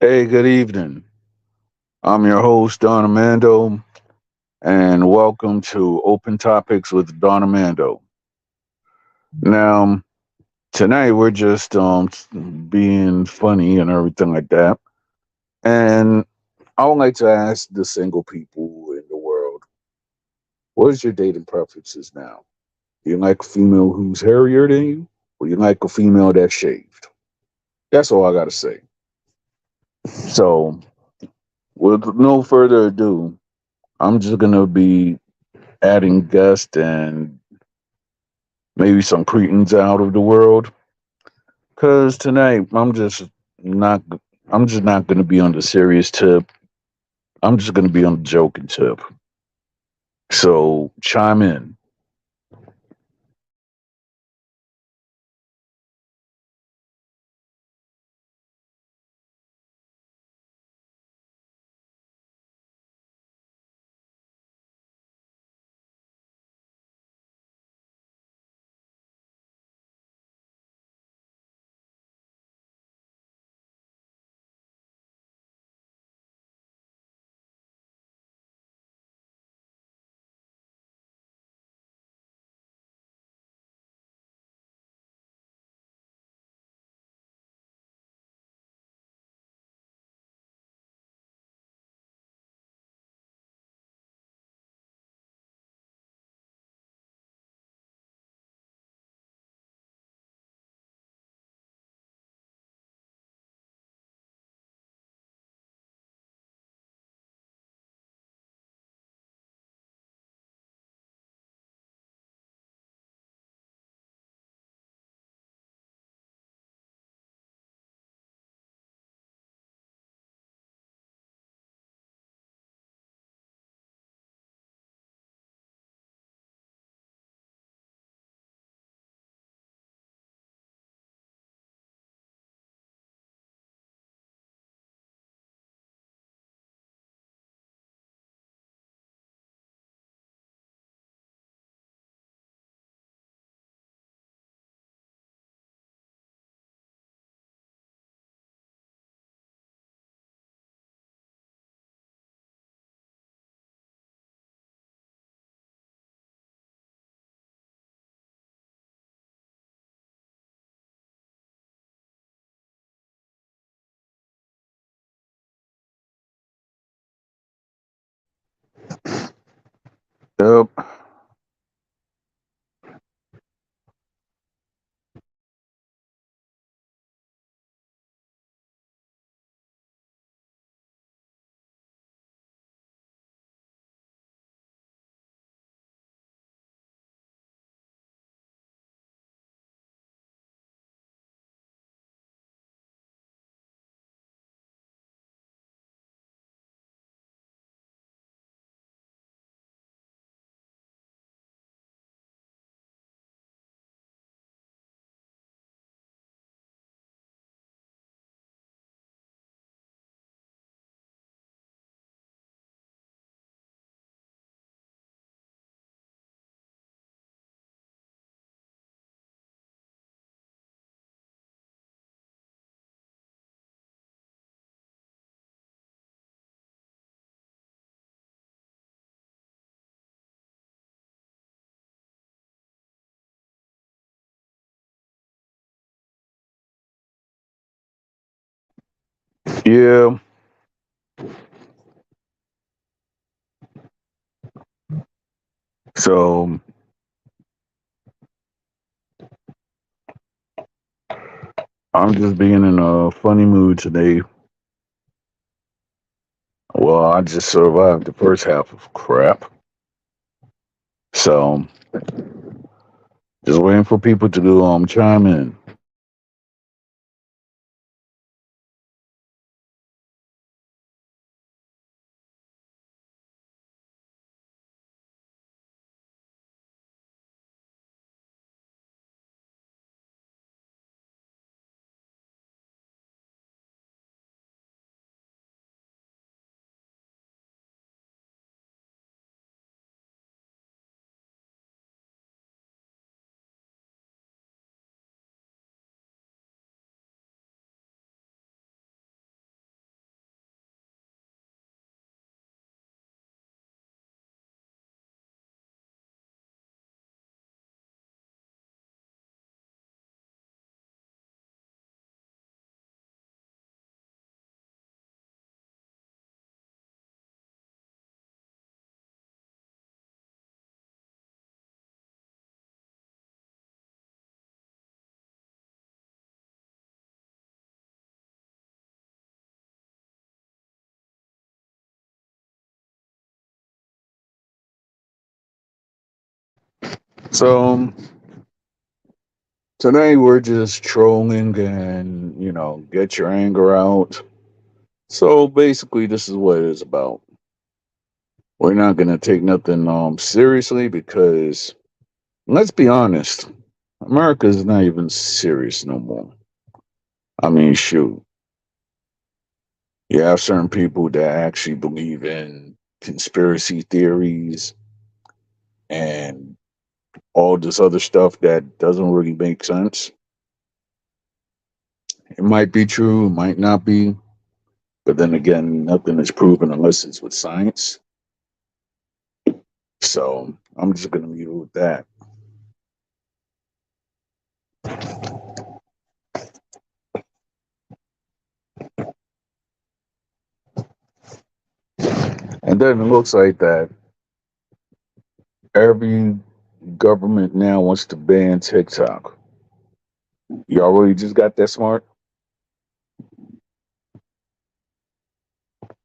Hey, good evening. I'm your host, Don Armando, and welcome to Open Topics with Don Armando. Now, tonight we're just being funny and everything like that. And I would like to ask the single people in the world, what is your dating preferences now? Do you like a female who's hairier than you, or you like a female that's shaved? That's all I got to say. So, with no further ado, I'm just going to be adding guests and maybe some cretins out of the world. Cause tonight not I'm just not gonna be on the serious tip. I'm just gonna be on the joking tip. So chime in. Yep. Yeah. So I'm just being in a funny mood today. Well, I just survived the first half of crap. So just waiting for people to do chime in. So today we're just trolling and get your anger out. So basically, this is what it is about. We're not gonna take nothing seriously because let's be honest, America is not even serious no more. I mean, shoot, you have certain people that actually believe in conspiracy theories and all this other stuff that doesn't really make sense. It might be true, it might not be, but then again, nothing is proven unless it's with science. So I'm just gonna leave it with that. And then it looks like that every government now wants to ban TikTok. Y'all really just got that smart,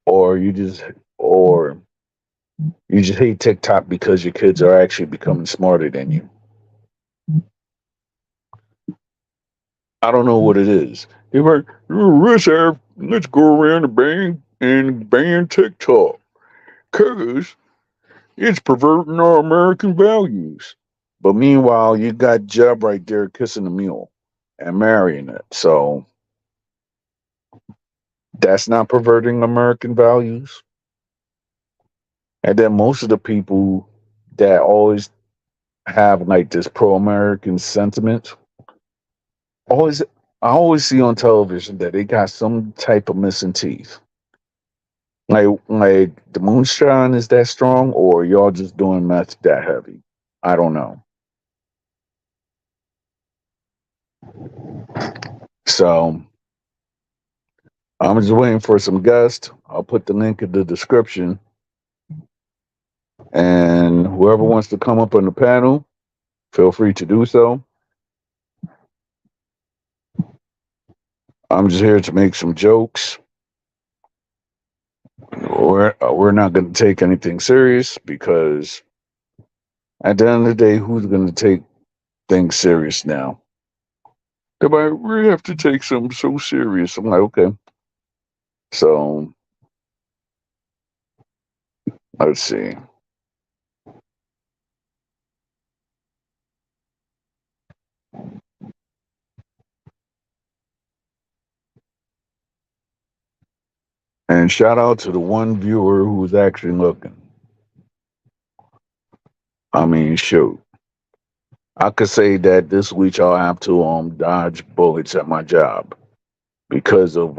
or or you just hate TikTok because your kids are actually becoming smarter than you. I don't know what it is. You're like, let's go around and ban TikTok because it's perverting our American values. But meanwhile, you got Jeb right there kissing the mule and marrying it. So that's not perverting American values. And then most of the people that always have like this pro-American sentiment, always I always see on television that they got some type of missing teeth. Like the moonshine is that strong, or y'all just doing meth that heavy? I don't know. So I'm just waiting for some guests. I'll put the link in the description, and whoever wants to come up on the panel, feel free to do so. I'm just here to make some jokes. We're not going to take anything serious because at the end of the day, who's going to take things serious now? They're like, we have to take something so serious. I'm like, okay. So let's see. And shout out to the one viewer who's actually looking. I mean, shoot. I could say that this week I'll have to dodge bullets at my job because of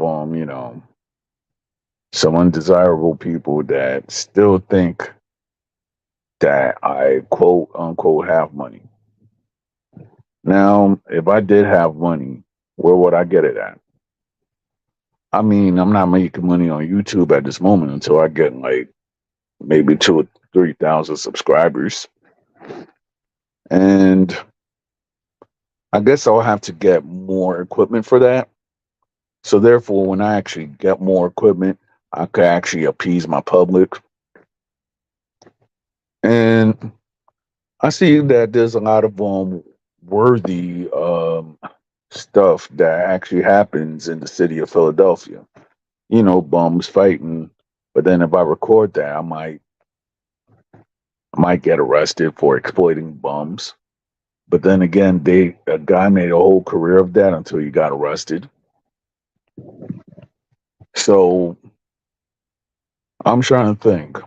some undesirable people that still think that I quote unquote have money. Now, if I did have money, where would I get it at? I mean, I'm not making money on YouTube at this moment until I get like maybe 2 or 3 thousand subscribers. And I guess I'll have to get more equipment for that. So therefore, when I actually get more equipment, I could actually appease my public. And I see that there's a lot of worthy stuff that actually happens in the city of Philadelphia. Bums fighting. But then if I record that, I might get arrested for exploiting bums. But then again, a guy made a whole career of that until he got arrested. So I'm trying to think.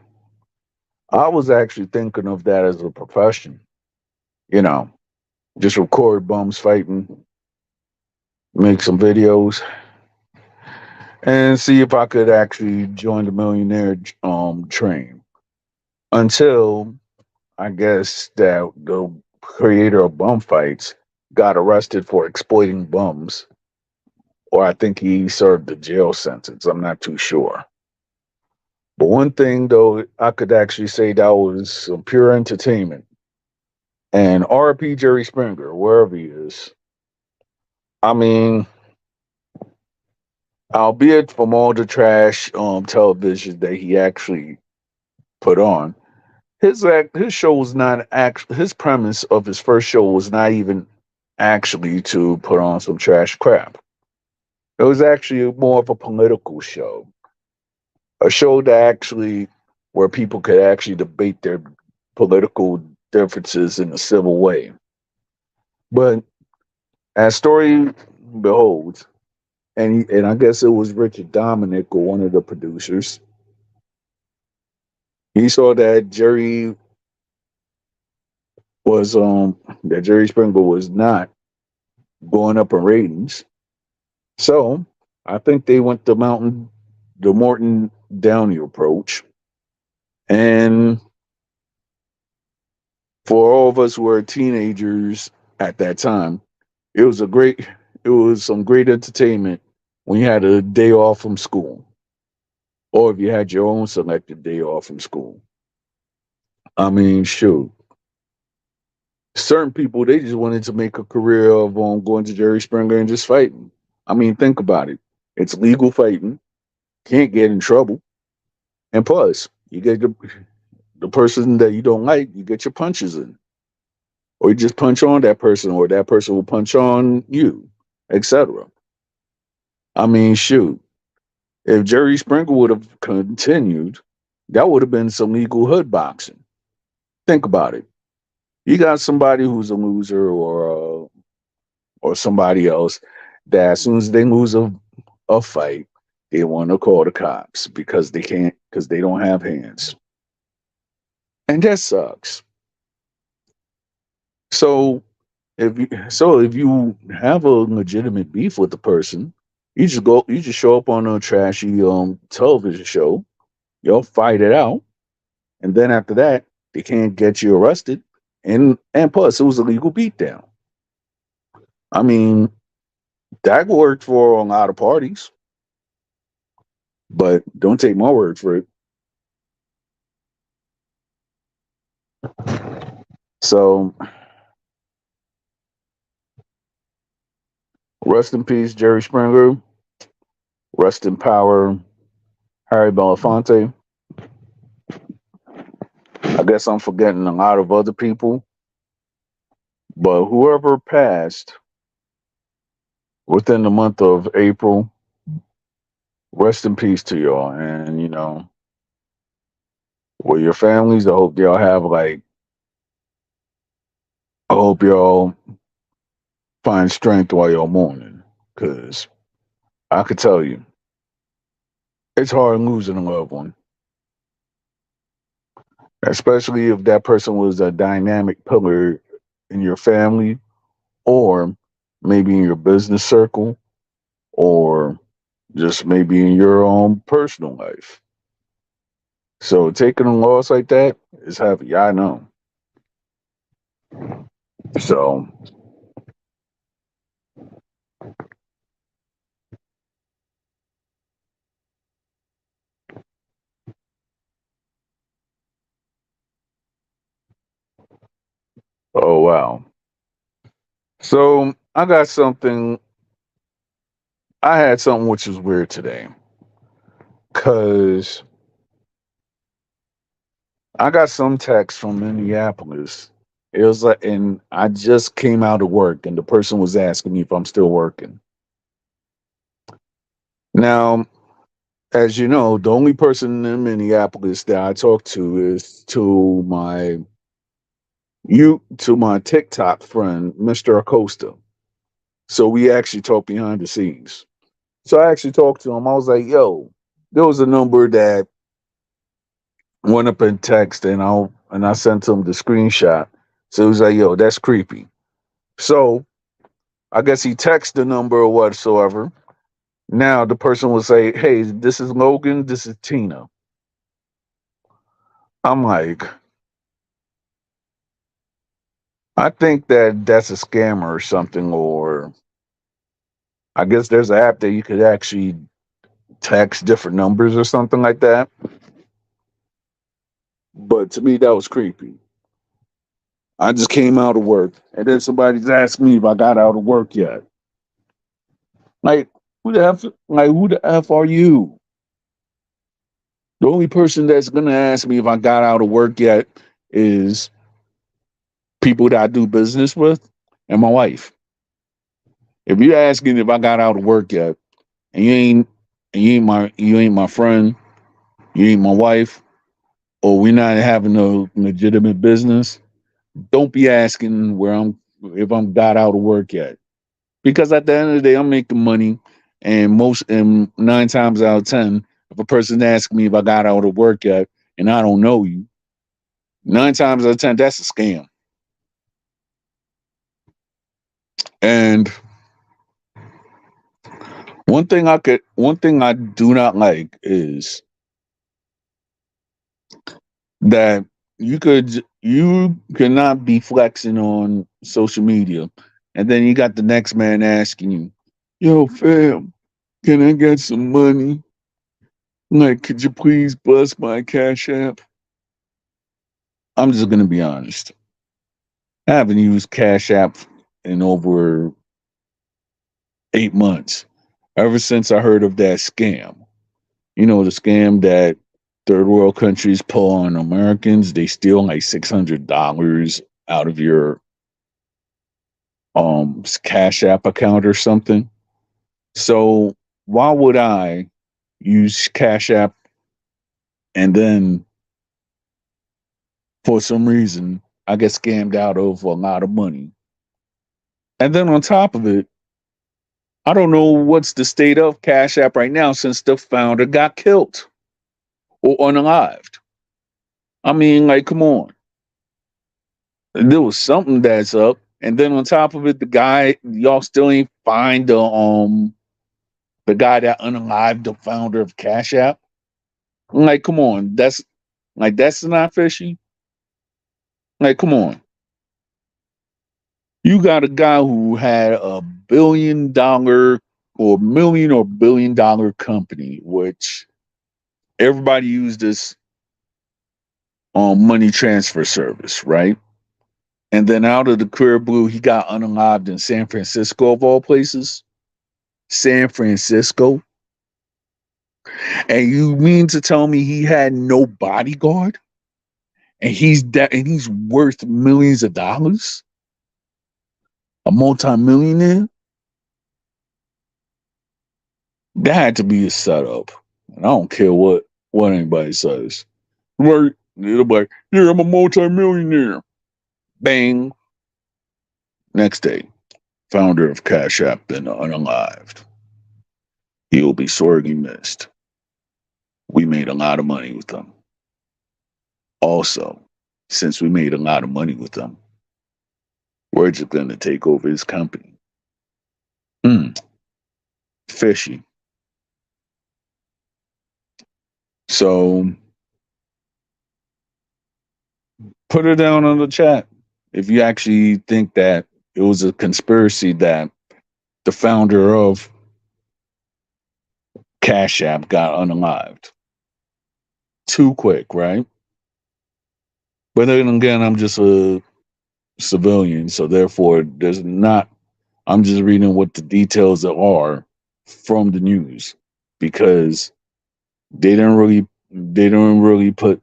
I was actually thinking of that as a profession. You know, just record bums fighting, make some videos, and see if I could actually join the millionaire train. Until I guess that the creator of bum fights got arrested for exploiting bums, or I think he served a jail sentence. I'm not too sure. But one thing though, I could actually say that was some pure entertainment. And R.P. Jerry Springer, wherever he is. I mean, albeit from all the trash television that he actually put on, his show was not his premise of his first show was not even actually to put on some trash crap. It was actually more of a political show, a show that actually where people could actually debate their political differences in a civil way. But as story beholds, and I guess it was Richard Dominic or one of the producers, he saw was that Jerry Springer was not going up in ratings. So I think they went the Morton Downey approach. And for all of us who were teenagers at that time, it was it was some great entertainment when you had a day off from school, or if you had your own selected day off from school. I mean, shoot, certain people they just wanted to make a career of going to Jerry Springer and just fighting. I mean, think about it. It's legal fighting, can't get in trouble, and plus you get the person that you don't like, you get your punches in, or you just punch on that person, or that person will punch on you, etc. I mean, shoot, if Jerry Springer would have continued, that would have been some legal hood boxing. Think about it. You got somebody who's a loser or somebody else that as soon as they lose a fight, they want to call the cops because they can't because they don't have hands. And that sucks. So if you have a legitimate beef with the person, you just show up on a trashy television show, you'll fight it out, and then after that, they can't get you arrested. And plus it was a legal beatdown. I mean, that worked for a lot of parties, but don't take my word for it. So rest in peace, Jerry Springer. Rest in power, Harry Belafonte. I guess I'm forgetting a lot of other people, but whoever passed within the month of April, rest in peace to y'all. And with your families, I hope y'all find strength while y'all mourning, because I could tell you, it's hard losing a loved one, especially if that person was a dynamic pillar in your family or maybe in your business circle or just maybe in your own personal life. So taking a loss like that is heavy. I know. So, oh wow. So I had something which was weird today because I got some text from Minneapolis. It was like, and I just came out of work, and the person was asking me if I'm still working. Now, as you know, the only person in Minneapolis that I talk to is to my TikTok friend, Mr. Acosta. So we actually talk behind the scenes. So I actually talked to him. I was like, "Yo, there was a number that went up in text, and I sent him the screenshot." So he was like, "Yo, that's creepy." So I guess he texted the number or whatsoever. Now the person will say, "Hey, this is Logan. This is Tina." I'm like, I think that that's a scammer or something, or I guess there's an app that you could actually text different numbers or something like that. But to me, that was creepy. I just came out of work, and then somebody's asking me if I got out of work yet. Like, who the f are you? The only person that's gonna ask me if I got out of work yet is people that I do business with and my wife. If you're asking if I got out of work yet, and you ain't my friend, you ain't my wife, or we're not having a legitimate business, don't be asking where I'm if I'm got out of work yet. Because at the end of the day, I'm making money, and 9 times out of 10, if a person asks me if I got out of work yet, and I don't know you, 9 times out of 10, that's a scam. And one thing I do not like is that you cannot be flexing on social media, and then you got the next man asking you, "Yo, fam, can I get some money? Like, could you please bust my cash app?" I'm just gonna be honest. I haven't used Cash App in over 8 months. Ever since I heard of that scam. You know, the scam that third world countries pull on Americans. They steal like $600 out of your Cash App account or something. So why would I use Cash App and then for some reason I get scammed out of a lot of money? And then on top of it, I don't know what's the state of Cash App right now since the founder got killed or unalived. I mean, like, come on. There was something that's up. And then on top of it, the guy, y'all still ain't find the guy that unalived the founder of Cash App. I'm like, come on, that's not fishy. Like, come on. You got a guy who had $1 billion or $1 million or $1 billion company, which everybody used this money transfer service, right? And then out of the clear blue, he got unalived in San Francisco of all places. San Francisco. And you mean to tell me he had no bodyguard? And he's worth millions of dollars? A multimillionaire? That had to be a setup. And I don't care what anybody says. Right? They're like, yeah, I'm a multimillionaire. Bang. Next day, founder of Cash App been unalived. He will be sorely missed. We made a lot of money with them. Also, since we made a lot of money with them, we're just going to take over his company. Hmm, fishy. So put it down on the chat if you actually think that it was a conspiracy that the founder of Cash App got unalived. Too quick, right? But then again, I'm just a civilian, so therefore, there's not. I'm just reading what the details are from the news because they don't really put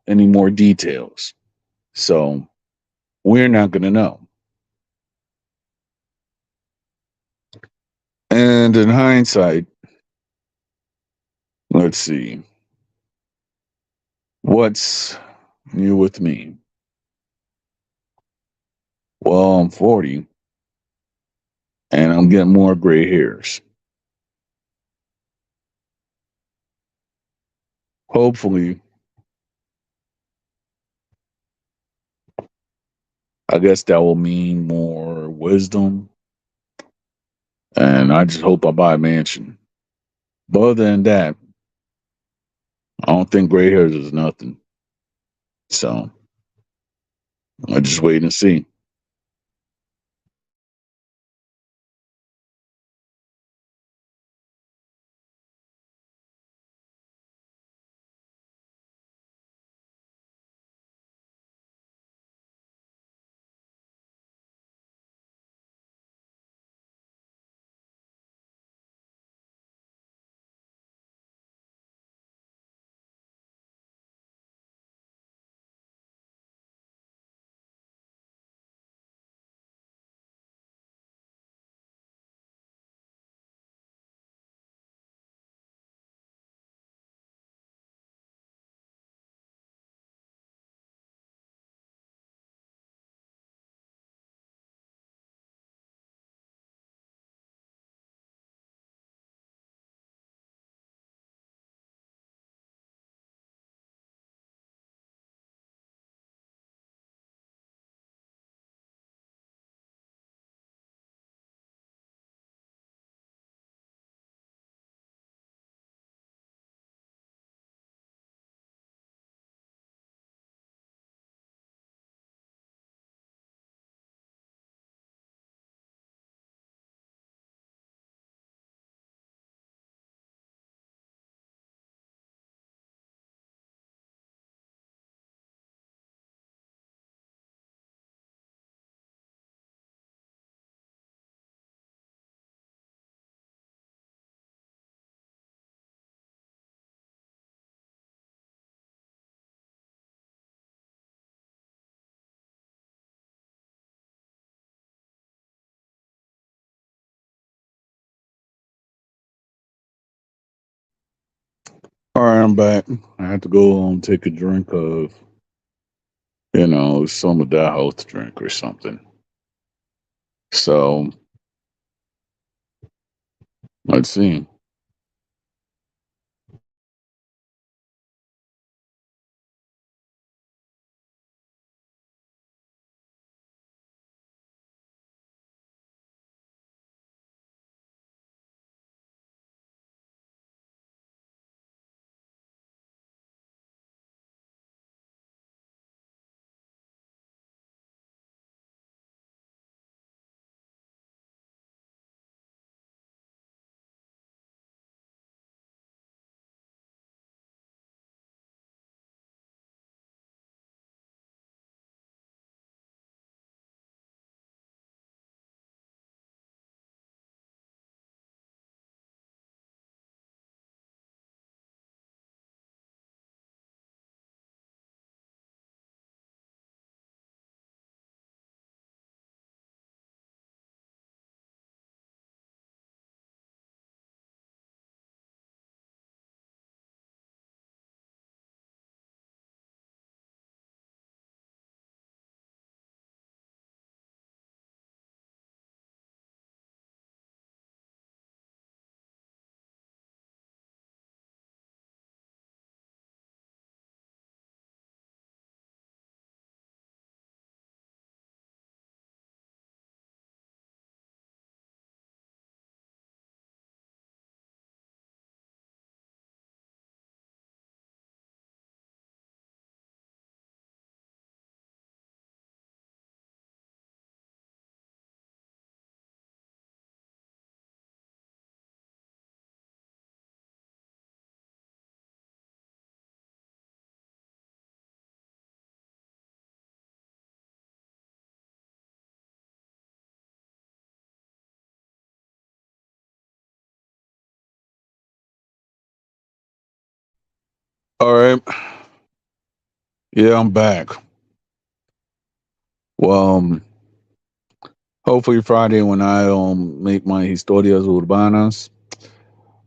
any more details. So we're not gonna know. And in hindsight, let's see. What's new with me? Well, I'm 40 and I'm getting more gray hairs. Hopefully, I guess that will mean more wisdom. And I just hope I buy a mansion. But other than that, I don't think gray hairs is nothing. So I just wait and see. I'm back. I had to go take a drink of, some of that health drink or something. So let's see. All right. Yeah, I'm back. Well, hopefully Friday when I make my historias urbanas,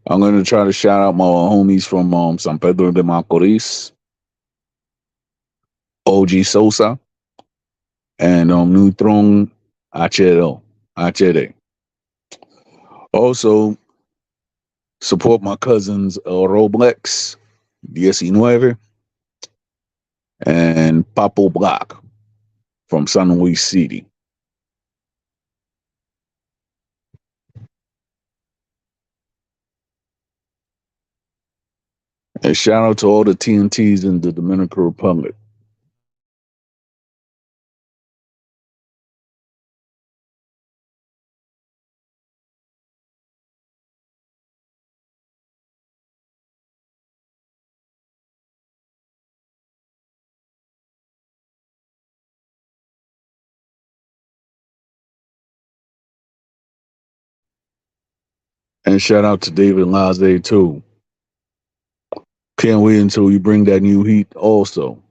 I'm gonna try to shout out my homies from San Pedro de Macorís, OG Sosa, and Neutron HL, HD. Also support my cousins Roblex 19 and Papo Black from San Luis City. And shout out to all the TNTs in the Dominican Republic. And shout out to David Laze too. Can't wait until you bring that new heat also.